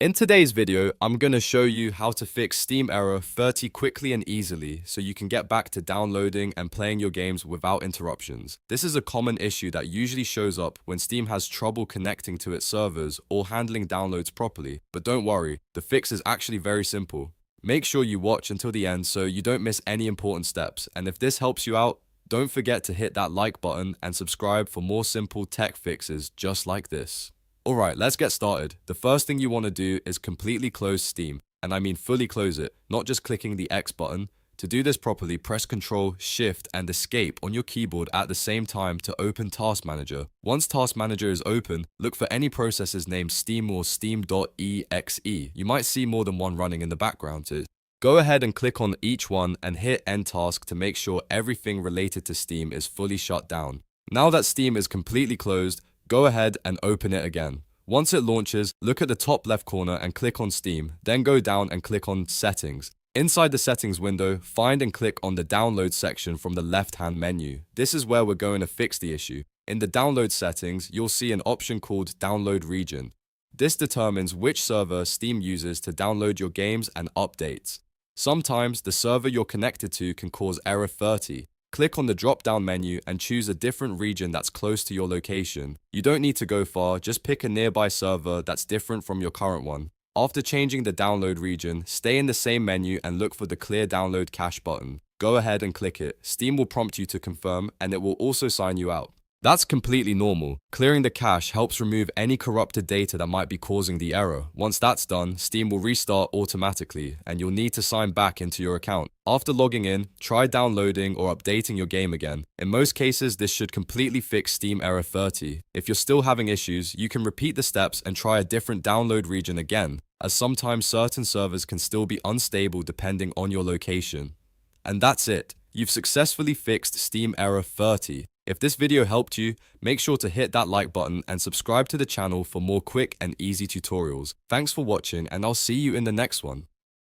In today's video, I'm going to show you how to fix Steam error 30 quickly and easily so you can get back to downloading and playing your games without interruptions. This is a common issue that usually shows up when Steam has trouble connecting to its servers or handling downloads properly. But don't worry, the fix is actually very simple. Make sure you watch until the end so you don't miss any important steps. And if this helps you out, don't forget to hit that like button and subscribe for more simple tech fixes just like this. Alright, let's get started. The first thing you want to do is completely close Steam, and I mean fully close it, not just clicking the X button. To do this properly, press Ctrl, Shift, and Escape on your keyboard at the same time to open Task Manager. Once Task Manager is open, look for any processes named Steam or Steam.exe. You might see more than one running in the background too. Go ahead and click on each one and hit End Task to make sure everything related to Steam is fully shut down. Now that Steam is completely closed, go ahead and open it again. Once it launches, look at the top left corner and click on Steam, then go down and click on Settings. Inside the Settings window, find and click on the Download section from the left-hand menu. This is where we're going to fix the issue. In the Download settings, you'll see an option called Download Region. This determines which server Steam uses to download your games and updates. Sometimes the server you're connected to can cause error 30. Click on the drop-down menu and choose a different region that's close to your location. You don't need to go far, just pick a nearby server that's different from your current one. After changing the download region, stay in the same menu and look for the Clear Download Cache button. Go ahead and click it. Steam will prompt you to confirm, and it will also sign you out. That's completely normal. Clearing the cache helps remove any corrupted data that might be causing the error. Once that's done, Steam will restart automatically, and you'll need to sign back into your account. After logging in, try downloading or updating your game again. In most cases, this should completely fix Steam error 30. If you're still having issues, you can repeat the steps and try a different download region again, as sometimes certain servers can still be unstable depending on your location. And that's it. You've successfully fixed Steam error 30. If this video helped you, make sure to hit that like button and subscribe to the channel for more quick and easy tutorials. Thanks for watching, and I'll see you in the next one.